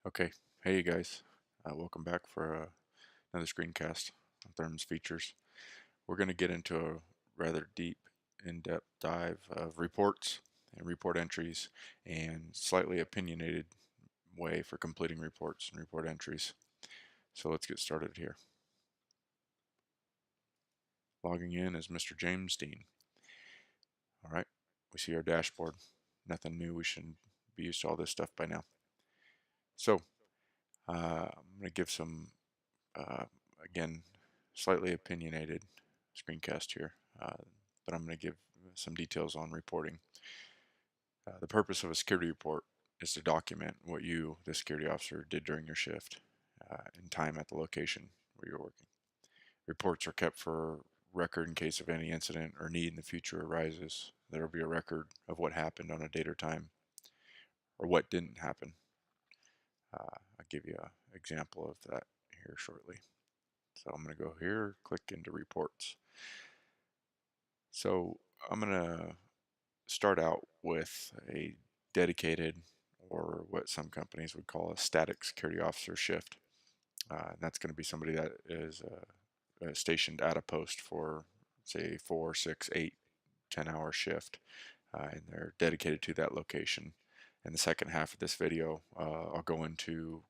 Okay, hey you guys, welcome back for another screencast on Therm's features. We're going to get into a rather deep, in-depth dive of reports and report entries and slightly opinionated way for completing reports and report entries. So let's get started here. Logging in is Mr. James Dean. All right, we see our dashboard. Nothing new, we should be used to all this stuff by now. So I'm going to give some uh, again, slightly opinionated screencast here, but I'm going to give some details on reporting. The purpose of a security report is to document what you, the security officer, did during your shift and time at the location where you're working. Reports are kept for record in case of any incident or need in the future arises. There will be a record of what happened on a date or time or what didn't happen. I'll give you an example of that here shortly. So I'm going to go here, click into reports. So I'm going to start out with a dedicated, or what some companies would call a static security officer shift. And that's going to be somebody that is stationed at a post for, say, 4, 6, 8, 10-hour shift, and they're dedicated to that location. In the second half of this video, I'll go into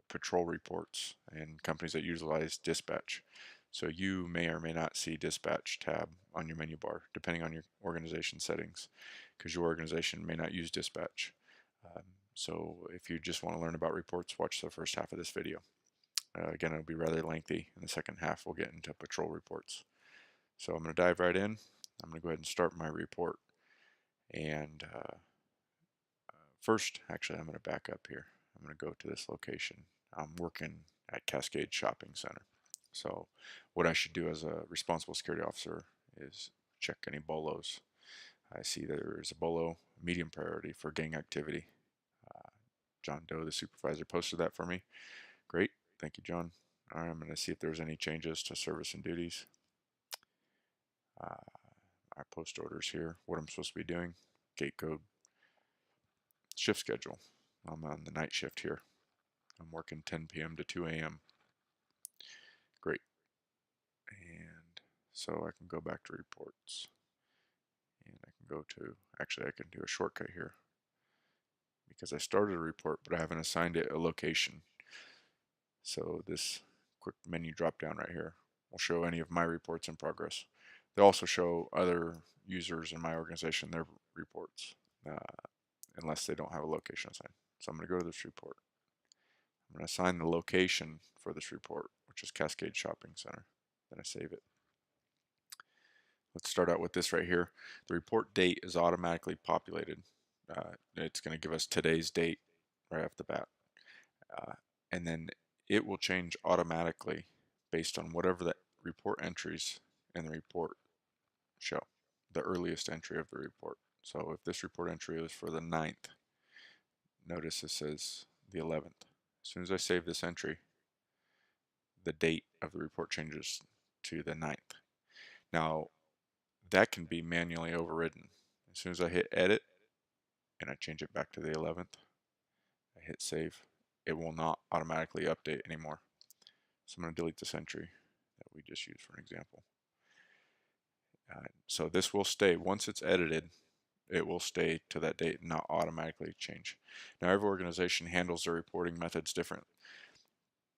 patrol reports and companies that utilize dispatch. So you may or may not see dispatch tab on your menu bar, depending on your organization settings, because your organization may not use dispatch. So if you just want to learn about reports, watch the first half of this video. Again, it'll be rather lengthy. In the second half, we'll get into patrol reports. So I'm going to dive right in. I'm going to go ahead and start my report. And first, actually, I'm going to back up here. I'm going to go to this location. I'm working at Cascade Shopping Center. So what I should do as a responsible security officer is check any BOLOs. I see there is a BOLO, medium priority for gang activity. John Doe, the supervisor, posted that for me. Great. Thank you, John. All right, I'm going to see if there's any changes to service and duties. Our post orders here, what I'm supposed to be doing, gate code, shift schedule. I'm on the night shift here. I'm working 10 p.m. to 2 a.m. Great. And so I can go back to reports. And I can go to, actually I can do a shortcut here because I started a report but I haven't assigned it a location. So this quick menu drop down right here will show any of my reports in progress. They also show other users in my organization their reports, unless they don't have a location assigned. So I'm going to go to this report. I'm going to assign the location for this report, which is Cascade Shopping Center. Then I save it. Let's start out with this right here. The report date is automatically populated. It's going to give us today's date right off the bat. And then it will change automatically based on whatever the report entries in the report show, the earliest entry of the report. So if this report entry is for the 9th, notice it says the 11th. As soon as I save this entry, the date of the report changes to the 9th. Now, that can be manually overridden. As soon as I hit edit and I change it back to the 11th, I hit save, it will not automatically update anymore. So I'm going to delete this entry that we just used for an example. So this will stay, once it's edited, it will stay to that date and not automatically change. Now every organization handles their reporting methods different,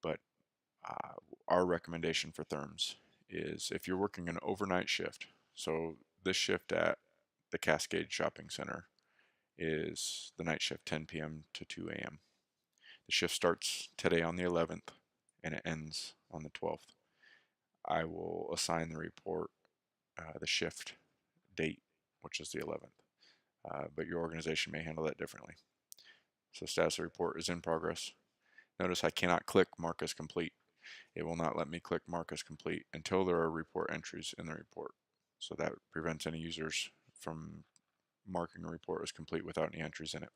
but our recommendation for Therms is if you're working an overnight shift, so this shift at the Cascade Shopping Center is the night shift 10 p.m. to 2 a.m. The shift starts today on the 11th and it ends on the 12th. I will assign the report the shift date, which is the 11th, but your organization may handle that differently. So status of report is in progress. Notice I cannot click mark as complete. It will not let me click mark as complete until there are report entries in the report. So that prevents any users from marking a report as complete without any entries in it.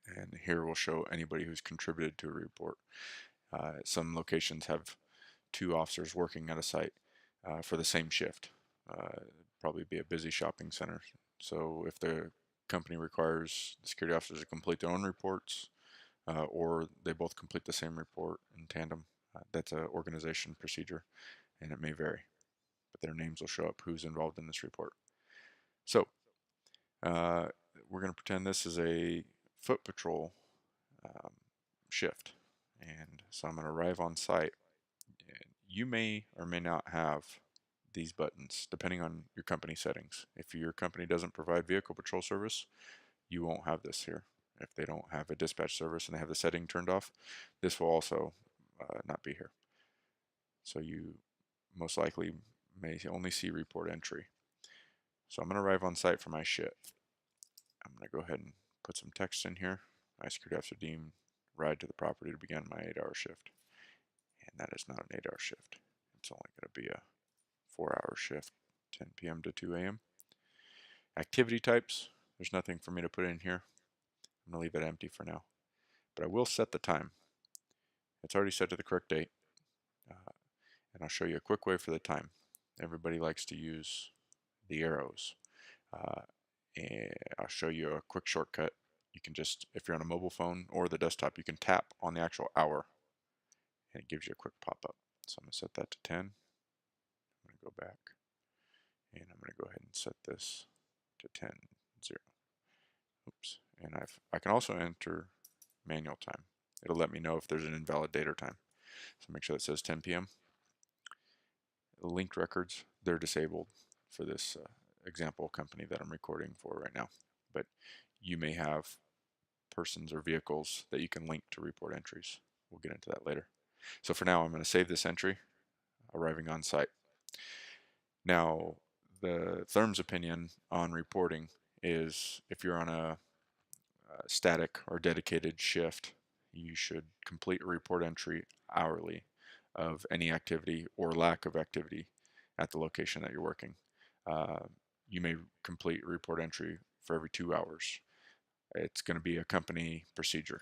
And here we'll show anybody who's contributed to a report. Some locations have 2 officers working at a site for the same shift. Probably be a busy shopping center. So if the company requires the security officers to complete their own reports, or they both complete the same report in tandem. That's an organization procedure, and it may vary, but their names will show up who's involved in this report. So we're going to pretend this is a foot patrol shift, and so I'm going to arrive on site. You may or may not have these buttons depending on your company settings. If your company doesn't provide vehicle patrol service, you won't have this here. If they don't have a dispatch service and they have the setting turned off, this will also not be here. So you most likely may only see report entry. So I'm going to arrive on site for my shift. I'm going to go ahead and put some text in here. I security officer deemed ride to the property to begin my 8-hour shift. And that is not an 8-hour shift. It's only going to be a 4-hour shift, 10 p.m. to 2 a.m. Activity types, there's nothing for me to put in here. I'm going to leave it empty for now. But I will set the time. It's already set to the correct date. And I'll show you a quick way for the time. Everybody likes to use the arrows. And I'll show you a quick shortcut. You can just, if you're on a mobile phone or the desktop, you can tap on the actual hour and it gives you a quick pop-up. So I'm going to set that to 10. I'm going to go back and I'm going to go ahead and set this to 10, 0. Oops. And I can also enter manual time. It'll let me know if there's an invalid date or time. So make sure that says 10 p.m. Linked records, they're disabled for this example company that I'm recording for right now. But you may have persons or vehicles that you can link to report entries. We'll get into that later. So for now, I'm going to save this entry, arriving on site. Now, the firm's opinion on reporting is if you're on a static or dedicated shift, you should complete a report entry hourly of any activity or lack of activity at the location that you're working. You may complete a report entry for every 2 hours. It's going to be a company procedure.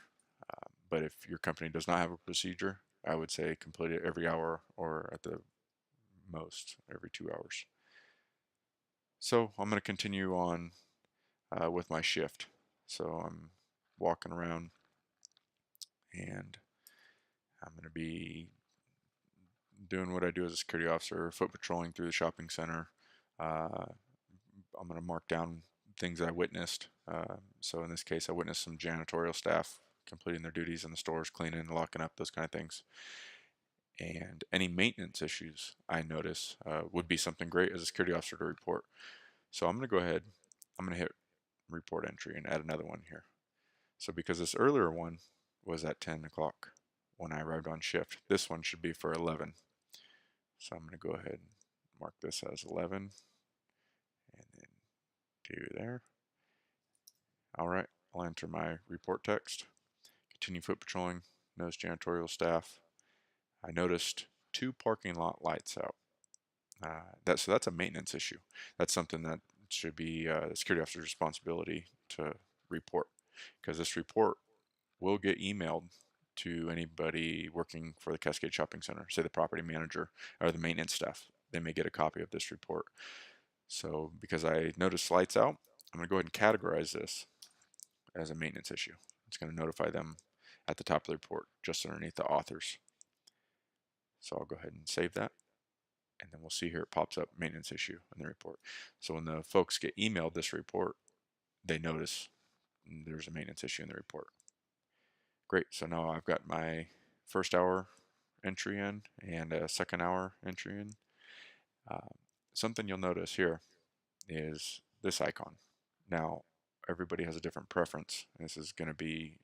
But if your company does not have a procedure, I would say complete it every hour or at the most every 2 hours. So I'm going to continue on with my shift. So I'm walking around and I'm going to be doing what I do as a security officer, foot patrolling through the shopping center. I'm going to mark down things I witnessed. So in this case, I witnessed some janitorial staff completing their duties in the stores, cleaning, locking up, those kind of things. And any maintenance issues I notice would be something great as a security officer to report. So I'm going to go ahead, I'm going to hit report entry and add another one here. So because this earlier one was at 10 o'clock when I arrived on shift, this one should be for 11. So I'm going to go ahead and mark this as 11 and then do there. All right, I'll enter my report text. Continue foot patrolling, notice janitorial staff. I noticed 2 parking lot lights out. So that's a maintenance issue. That's something that should be the security officer's responsibility to report, because this report will get emailed to anybody working for the Cascade Shopping Center, say the property manager or the maintenance staff. They may get a copy of this report. So because I noticed lights out, I'm going to go ahead and categorize this as a maintenance issue. It's going to notify them at the top of the report, just underneath the authors. So I'll go ahead and save that. And then we'll see here it pops up maintenance issue in the report. So when the folks get emailed this report, they notice there's a maintenance issue in the report. Great, so now I've got my first hour entry in and a second hour entry in. Something you'll notice here is this icon. Now, everybody has a different preference. This is going to be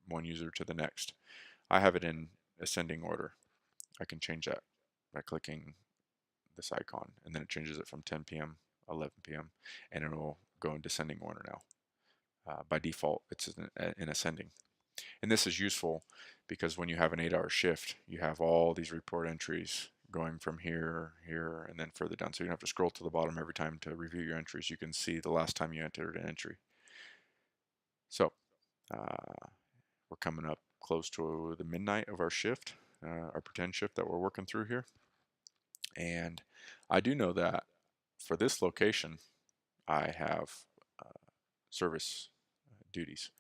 one user to the next. I have it in ascending order. I can change that by clicking this icon, and then it changes it from 10 p.m., 11 p.m., and it will go in descending order now. By default, it's in ascending. And this is useful because when you have an 8-hour shift, you have all these report entries going from here, here, and then further down. So you don't have to scroll to the bottom every time to review your entries. You can see the last time you entered an entry. So we're coming up close to the midnight of our shift, our pretend shift that we're working through here. And I do know that for this location, I have service duties.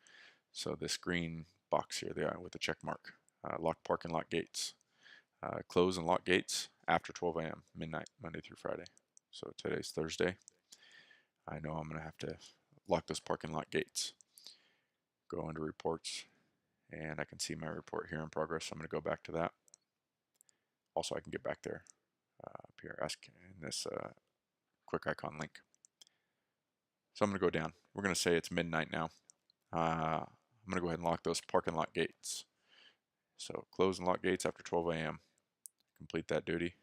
So this green box here with the check mark. Lock park and lock gates. Close and lock gates after 12 a.m. midnight, Monday through Friday. So today's Thursday. I know I'm going to have to lock those parking lot gates. Go under reports, and I can see my report here in progress. So I'm going to go back to that. Also, I can get back there up here, ask in this quick icon link. So I'm going to go down. We're going to say it's midnight now. I'm going to go ahead and lock those parking lot gates. So close and lock gates after 12 a.m. Complete that duty.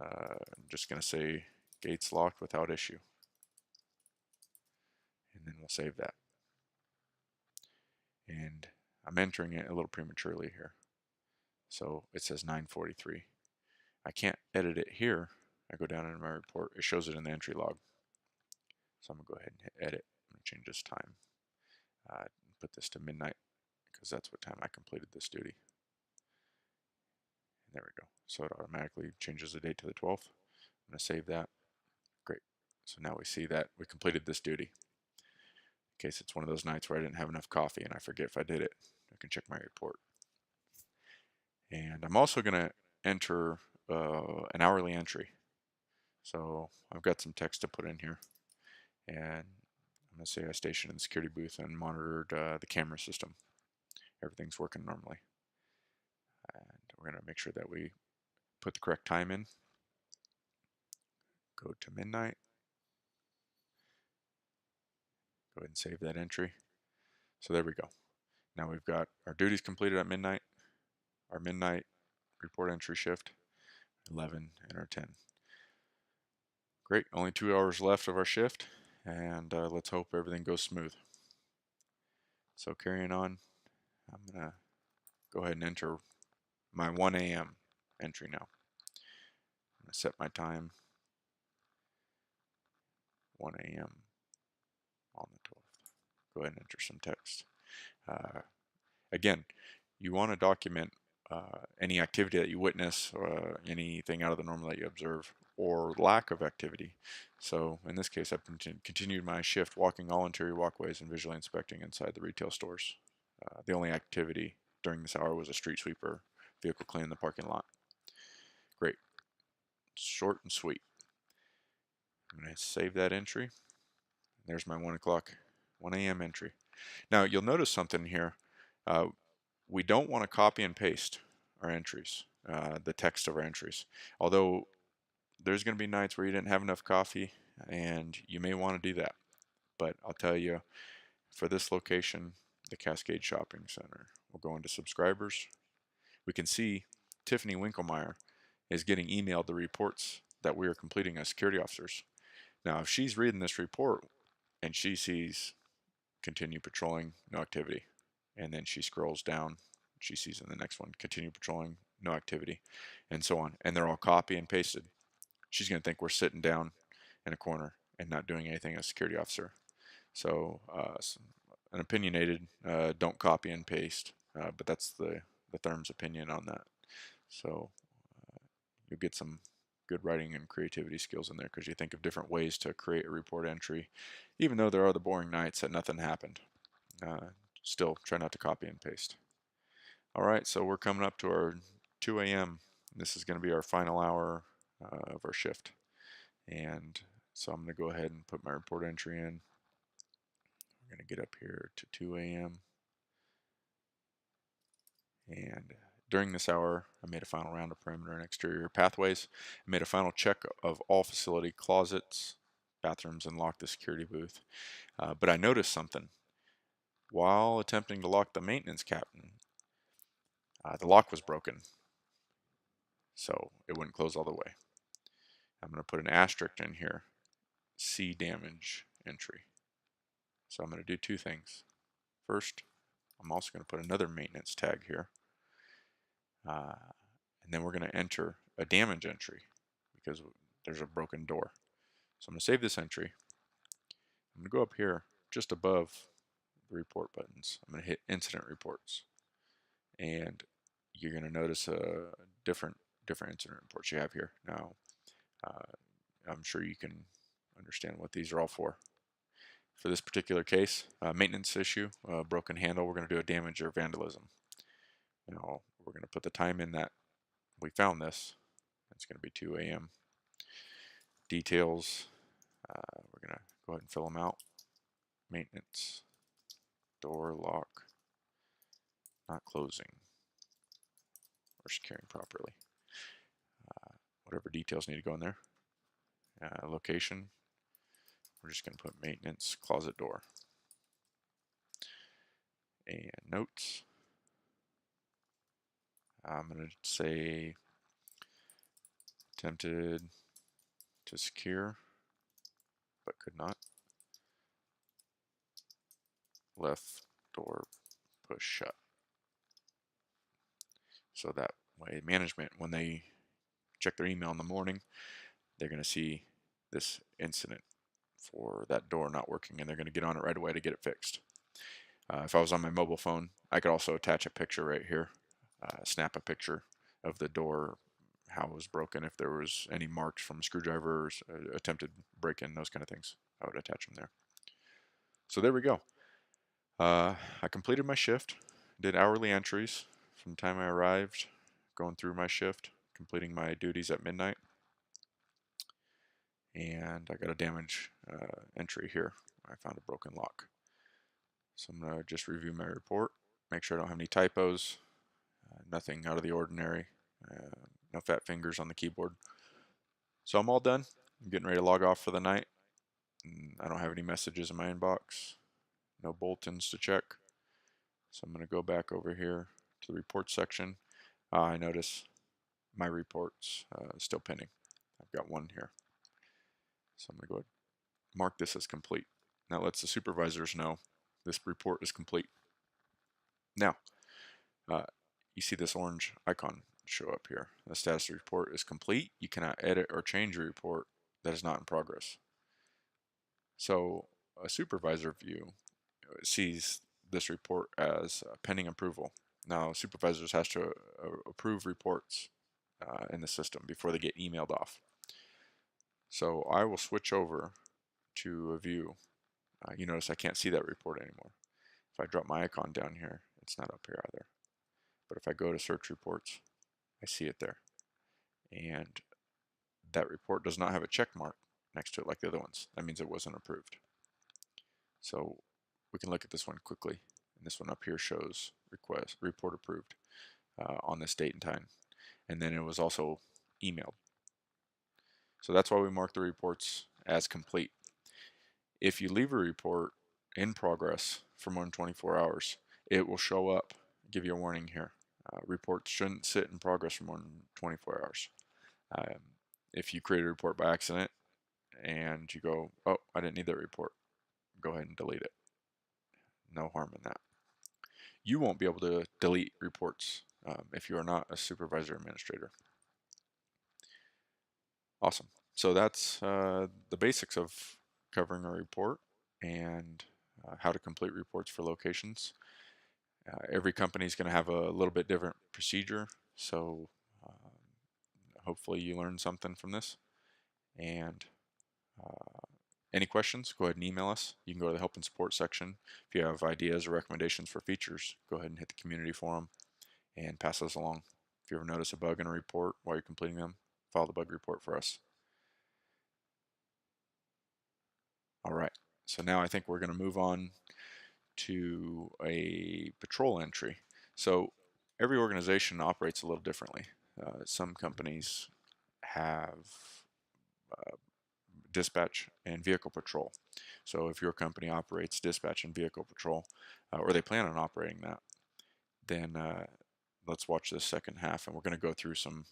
I'm just going to say gates locked without issue. And then we'll save that. And I'm entering it a little prematurely here. So it says 9:43. I can't edit it here. I go down into my report. It shows it in the entry log. So I'm going to go ahead and hit edit. I'm going to change this time. Put this to midnight because that's what time I completed this duty. And there we go. So it automatically changes the date to the 12th. I'm going to save that. Great. So now we see that we completed this duty. In case it's one of those nights where I didn't have enough coffee and I forget if I did it, I can check my report. And I'm also going to enter an hourly entry. So I've got some text to put in here. And I'm going to say I stationed in the security booth and monitored the camera system. Everything's working normally. And we're going to make sure that we put the correct time in. Go to midnight. Go ahead and save that entry. So there we go. Now we've got our duties completed at midnight, our midnight report entry shift, 11 and our 10. Great, only 2 hours left of our shift, and let's hope everything goes smooth. So carrying on, I'm going to go ahead and enter my 1 a.m. entry now. I'm going to set my time 1 a.m. on the 12th. Go ahead and enter some text. Again, you want to document any activity that you witness, anything out of the normal that you observe, or lack of activity. So in this case, I've continued my shift walking all interior walkways and visually inspecting inside the retail stores. The only activity during this hour was a street sweeper vehicle cleaning the parking lot. Great. Short and sweet. I'm going to save that entry. There's my 1 a.m. entry. Now you'll notice something here. We don't want to copy and paste our entries, the text of our entries. Although there's going to be nights where you didn't have enough coffee and you may want to do that. But I'll tell you, for this location, the Cascade Shopping Center, we'll go into subscribers. We can see Tiffany Winklemeyer is getting emailed the reports that we are completing as security officers. Now, if she's reading this report and she sees continue patrolling, no activity, and then she scrolls down, she sees in the next one, continue patrolling, no activity, and so on, and they're all copy and pasted, she's going to think we're sitting down in a corner and not doing anything as a security officer. So an opinionated, don't copy and paste, but that's the therm's opinion on that. So you'll get some good writing and creativity skills in there because you think of different ways to create a report entry, even though there are the boring nights that nothing happened. Still try not to copy and paste. All right, so we're coming up to our 2 a.m. This is going to be our final hour of our shift. And so I'm going to go ahead and put my report entry in. We're going to get up here to 2 a.m. And during this hour, I made a final round of perimeter and exterior pathways. I made a final check of all facility closets, bathrooms, and locked the security booth. But I noticed something. While attempting to lock the maintenance captain, the lock was broken, so it wouldn't close all the way. I'm going to put an asterisk in here, C damage entry. So I'm going to do two things. First, I'm also going to put another maintenance tag here. And then we're going to enter a damage entry because there's a broken door. So I'm going to save this entry. I'm going to go up here just above the report buttons. I'm going to hit incident reports. And you're going to notice different incident reports you have here. Now, I'm sure you can understand what these are all for. For this particular case, maintenance issue, broken handle, we're going to do a damage or vandalism. Now we're going to put the time in that we found this. It's going to be 2 a.m. Details, we're going to go ahead and fill them out. Maintenance, door lock, not closing, or securing properly. Whatever details need to go in there. Location, we're just going to put maintenance, closet door. And notes, I'm going to say attempted to secure, but could not. Left door push shut. So that way management, when they check their email in the morning, they're going to see this incident for that door not working, and they're going to get on it right away to get it fixed. If I was on my mobile phone, I could also attach a picture right here, snap a picture of the door, how it was broken, if there was any marks from screwdrivers, attempted break-in, those kind of things. I would attach them there. So there we go. I completed my shift, did hourly entries from the time I arrived, going through my shift, completing my duties at midnight, and I got a damage entry here. I found a broken lock. So I'm going to just review my report, make sure I don't have any typos, nothing out of the ordinary, no fat fingers on the keyboard. So I'm all done. I'm getting ready to log off for the night. I don't have any messages in my inbox, no bulletins to check. So I'm going to go back over here to the report section. I notice my report's still pending. I've got one here. So I'm going to go ahead and mark this as complete. Now it lets the supervisors know this report is complete. Now, you see this orange icon show up here. The status report is complete. You cannot edit or change your report that is not in progress. So a supervisor view sees this report as pending approval. Now supervisors has to approve reports in the system before they get emailed off. So I will switch over to a view. You notice I can't see that report anymore. If I drop my icon down here, it's not up here either. But if I go to search reports, I see it there. And that report does not have a check mark next to it like the other ones. That means it wasn't approved. So we can look at this one quickly. And this one up here shows report approved on this date and time. And then it was also emailed. So that's why we mark the reports as complete. If you leave a report in progress for more than 24 hours, it will show up, give you a warning here. Reports shouldn't sit in progress for more than 24 hours. If you create a report by accident and you go, oh, I didn't need that report, go ahead and delete it. No harm in that. You won't be able to delete reports if you are not a supervisor administrator. Awesome. So that's the basics of covering a report and how to complete reports for locations. Every company is going to have a little bit different procedure, so hopefully you learned something from this. And any questions, go ahead and email us. You can go to the help and support section. If you have ideas or recommendations for features, go ahead and hit the community forum and pass those along. If you ever notice a bug in a report while you're completing them, file the bug report for us. All right, so now I think we're going to move on to a patrol entry. So every organization operates a little differently. Some companies have dispatch and vehicle patrol. So if your company operates dispatch and vehicle patrol, or they plan on operating that, then let's watch this second half, and we're going to go through some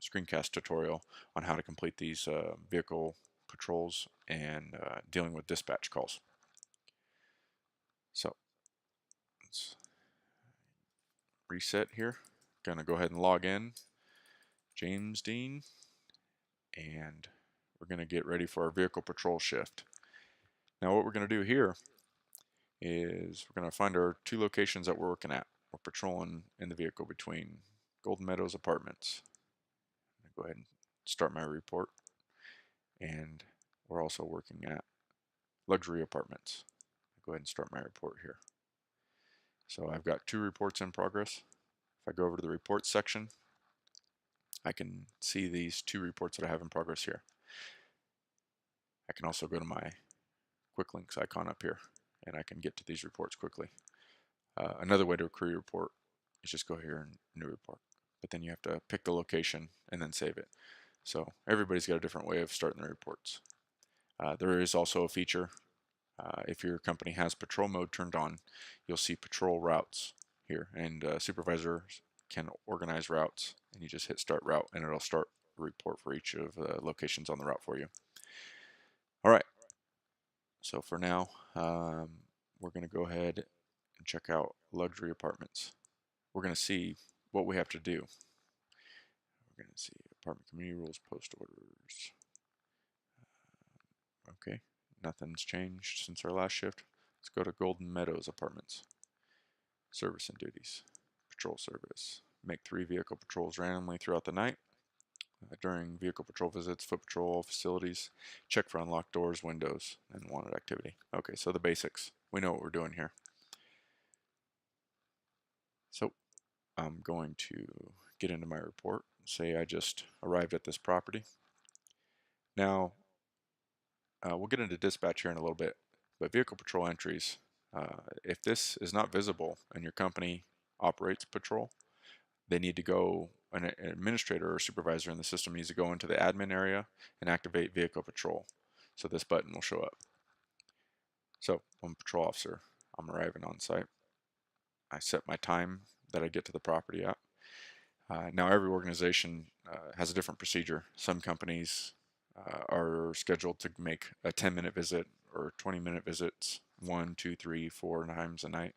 screencast tutorial on how to complete these vehicle patrols and dealing with dispatch calls. So let's reset here. Gonna go ahead and log in, James Dean, and we're gonna get ready for our vehicle patrol shift. Now what we're gonna do here is we're gonna find our two locations that we're working at. We're patrolling in the vehicle between Golden Meadows Apartments. I'm gonna go ahead and start my report, and we're also working at luxury apartments. Go ahead and start my report here. So I've got 2 reports in progress. If I go over to the reports section, I can see these 2 reports that I have in progress here. I can also go to my quick links icon up here, and I can get to these reports quickly. Another way to create a report is just go here and new report, but then you have to pick the location and then save it. So everybody's got a different way of starting their reports. There is also a feature, if your company has patrol mode turned on, you'll see patrol routes here, and supervisors can organize routes, and you just hit start route and it'll start a report for each of the locations on the route for you. All right, so for now, we're going to go ahead and check out luxury apartments. We're going to see what we have to do. We're going to see apartment community rules, post orders. Okay, nothing's changed since our last shift. Let's go to Golden Meadows Apartments. Service and duties. Patrol service. Make 3 vehicle patrols randomly throughout the night. During vehicle patrol visits, foot patrol all facilities. Check for unlocked doors, windows, and wanted activity. Okay, so the basics. We know what we're doing here. So I'm going to get into my report. Say I just arrived at this property. Now, we'll get into dispatch here in a little bit, but vehicle patrol entries, if this is not visible and your company operates patrol, they need to go, an administrator or supervisor in the system needs to go into the admin area and activate vehicle patrol. So this button will show up. So I'm a patrol officer. I'm arriving on site. I set my time that I get to the property at. Now every organization has a different procedure. Some companies are scheduled to make a 10-minute visit or 20-minute visits 1, 2, 3, 4 times a night.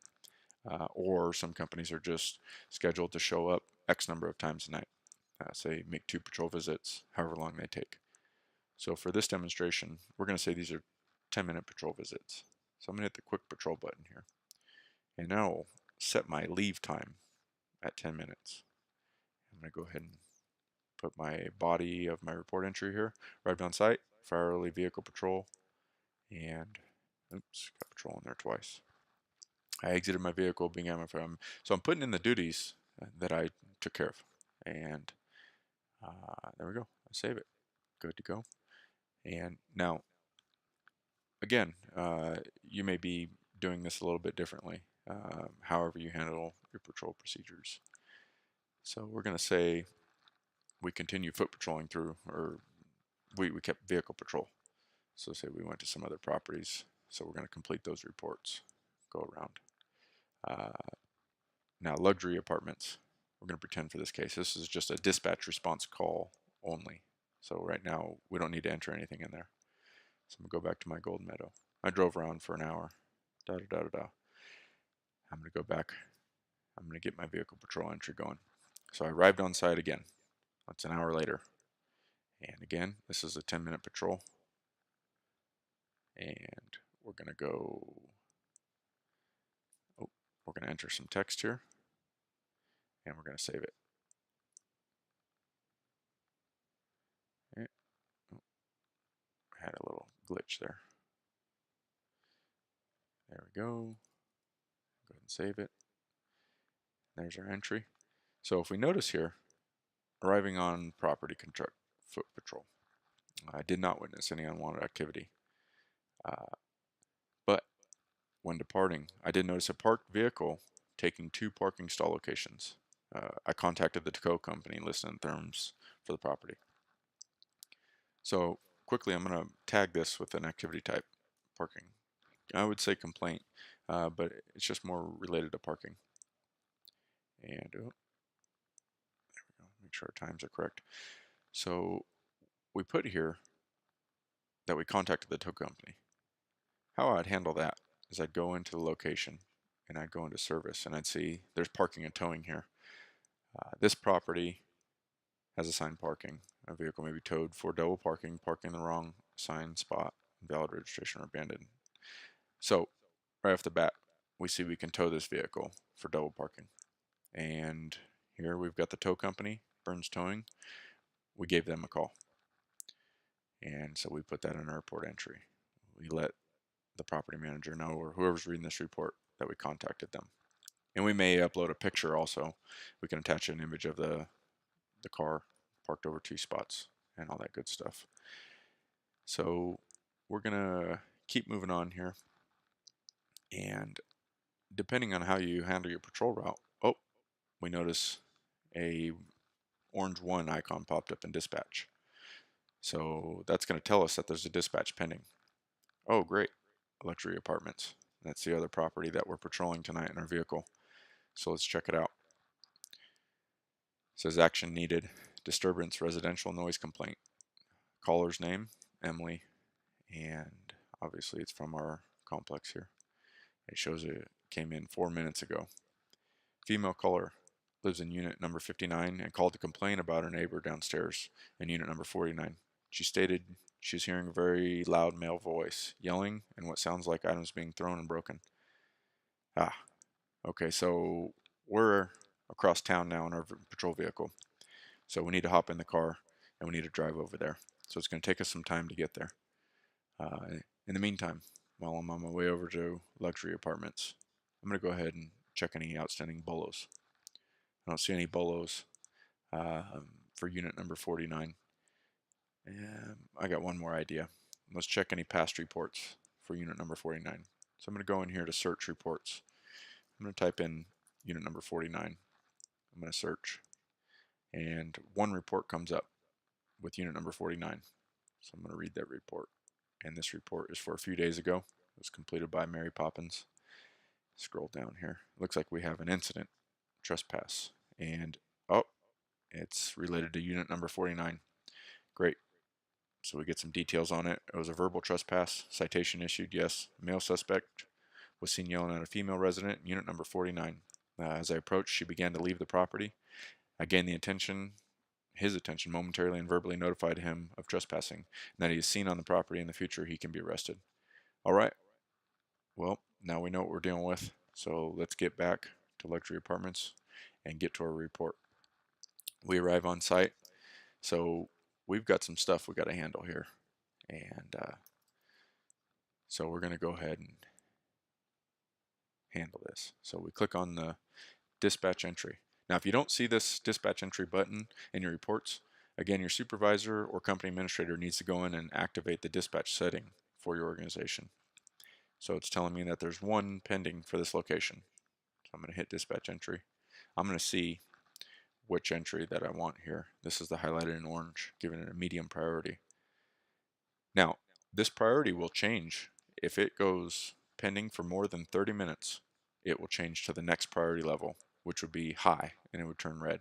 Or some companies are just scheduled to show up X number of times a night. Say make 2 patrol visits, however long they take. So for this demonstration, we're going to say these are 10-minute patrol visits. So I'm going to hit the quick patrol button here. And now I'll set my leave time at 10 minutes. I'm going to go ahead and put my body of my report entry here. Arrived on site, fire early vehicle patrol, and oops, got patrol in there twice. I exited my vehicle, began my phone. So I'm putting in the duties that I took care of. And there we go. I save it. Good to go. And now, again, you may be doing this a little bit differently, however you handle your patrol procedures. So we're going to say we continue foot patrolling through, or we kept vehicle patrol. So say we went to some other properties. So we're going to complete those reports, go around. Now luxury apartments, we're going to pretend for this case, this is just a dispatch response call only. So right now we don't need to enter anything in there. So I'm going to go back to my Golden Meadow. I drove around for an hour. I'm going to go back. I'm going to get my vehicle patrol entry going. So I arrived on site again. That's an hour later. And again, this is a 10-minute patrol. And we're going to go, we're going to enter some text here. And we're going to save it. Okay. Oh, I had a little glitch there. There we go. Go ahead and save it. There's our entry. So if we notice here, arriving on property, conduct foot patrol. I did not witness any unwanted activity. But when departing, I did notice a parked vehicle taking 2 parking stall locations. I contacted the tow company, listed terms for the property. So quickly, I'm going to tag this with an activity type, parking. I would say complaint, but it's just more related to parking. And there we go. Make sure our times are correct. So we put here that we contacted the tow company. How I'd handle that is I'd go into the location and I'd go into service and I'd see there's parking and towing here. This property has assigned parking. A vehicle may be towed for double parking, parking in the wrong assigned spot, invalid registration, or abandoned. So right off the bat, we see we can tow this vehicle for double parking. And here we've got the tow company, Burns Towing. We gave them a call. And so we put that in our report entry. We let the property manager know, or whoever's reading this report, that we contacted them. And we may upload a picture also. We can attach an image of the car parked over 2 spots and all that good stuff. So we're gonna keep moving on here, and depending on how you handle your patrol route, oh, we notice a orange 1 icon popped up in dispatch. So that's going to tell us that there's a dispatch pending. Oh, great. Luxury Apartments. That's the other property that we're patrolling tonight in our vehicle. So let's check it out. It says action needed. Disturbance residential noise complaint. Caller's name, Emily. And obviously it's from our complex here. It shows it came in 4 minutes ago. Female caller lives in unit number 59 and called to complain about her neighbor downstairs in unit number 49. She stated she's hearing a very loud male voice, yelling, and what sounds like items being thrown and broken. Okay, so we're across town now in our patrol vehicle. So we need to hop in the car and we need to drive over there. So it's going to take us some time to get there. In the meantime, while I'm on my way over to Luxury Apartments, I'm going to go ahead and check any outstanding bolos. I don't see any bolos for unit number 49. And I got one more idea. Let's check any past reports for unit number 49. So I'm going to go in here to search reports. I'm going to type in unit number 49. I'm going to search, and one report comes up with unit number 49. So I'm going to read that report. And this report is for a few days ago. It was completed by Mary Poppins. Scroll down here. Looks like we have an incident, trespass, and oh, it's related to unit number 49. Great. So we get some details on it. It was a verbal trespass, citation issued, yes. Male suspect was seen yelling at a female resident, unit number 49. As I approached, she began to leave the property. I gained his attention momentarily, and verbally notified him of trespassing, and that he is seen on the property. In the future, he can be arrested. All right. Well, now we know what we're dealing with. So let's get back to Luxury Apartments and get to our report. We arrive on site. So we've got some stuff we got to handle here. And so we're going to go ahead and handle this. So we click on the dispatch entry. Now, if you don't see this dispatch entry button in your reports, again, your supervisor or company administrator needs to go in and activate the dispatch setting for your organization. So it's telling me that there's one pending for this location. So I'm going to hit dispatch entry. I'm going to see which entry that I want here. This is the highlighted in orange, giving it a medium priority. Now, this priority will change. If it goes pending for more than 30 minutes, it will change to the next priority level, which would be high, and it would turn red.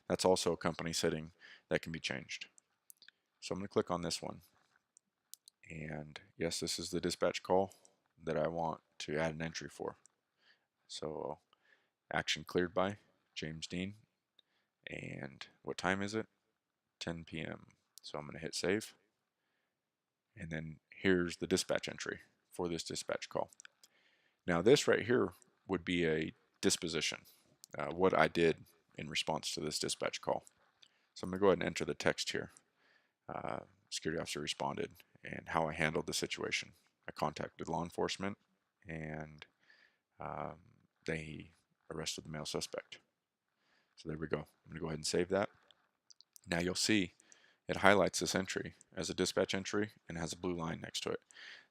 That's also a company setting that can be changed. So I'm going to click on this one. And yes, this is the dispatch call that I want to add an entry for. So action cleared by James Dean. And what time is it? 10 p.m. So I'm going to hit save. And then here's the dispatch entry for this dispatch call. Now this right here would be a disposition, what I did in response to this dispatch call. So I'm going to go ahead and enter the text here. Security officer responded, and how I handled the situation. I contacted law enforcement, and they arrested the male suspect. So there we go. I'm going to go ahead and save that. Now you'll see it highlights this entry as a dispatch entry and has a blue line next to it.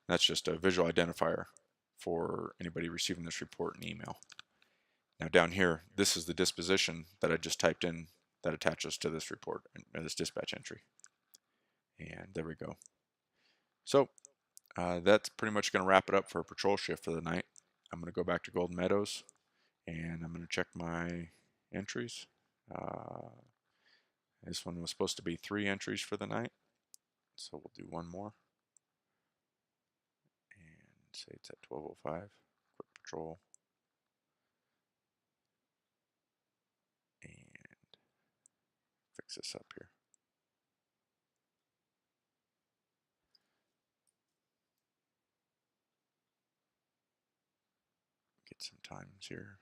That's just a visual identifier for anybody receiving this report in email. Now down here, this is the disposition that I just typed in that attaches to this report, this dispatch entry. And there we go. So that's pretty much going to wrap it up for a patrol shift for the night. I'm going to go back to Golden Meadows, and I'm going to check my entries. This one was supposed to be 3 entries for the night, so we'll do one more. And say it's at 12:05, quick patrol. And fix this up here. Get some times here.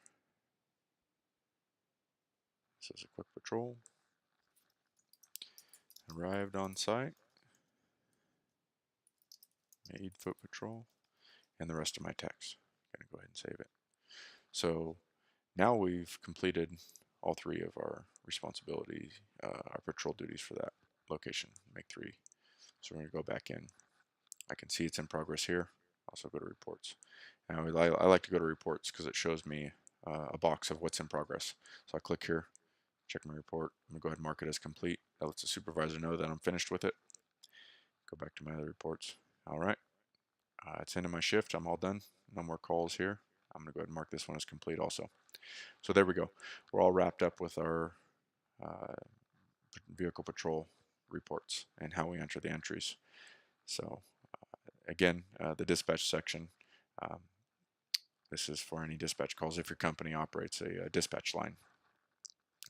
This is a quick patrol. Arrived on site. Made foot patrol. and the rest of my text. I'm going to go ahead and save it. So now we've completed all three of our responsibilities, our patrol duties for that location, make 3. So we're going to go back in. I can see it's in progress here. Also go to reports. Now I like to go to reports because it shows me a box of what's in progress. So I click here, check my report. I'm going to go ahead and mark it as complete. That lets the supervisor know that I'm finished with it. Go back to my other reports. All right. It's the end of my shift. I'm all done. No more calls here. I'm going to go ahead and mark this one as complete also. So there we go. We're all wrapped up with our uh, vehicle patrol reports and how we enter the entries. So again, the dispatch section, um, this is for any dispatch calls if your company operates a dispatch line.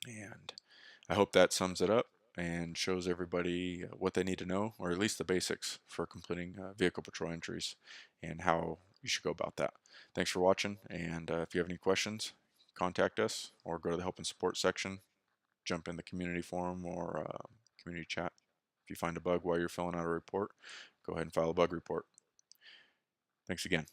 And I hope that sums it up and shows everybody what they need to know, or at least the basics for completing vehicle patrol entries and how you should go about that. Thanks for watching, and if you have any questions, contact us or go to the help and support section, jump in the community forum or community chat. If you find a bug while you're filling out a report, go ahead and file a bug report. Thanks again.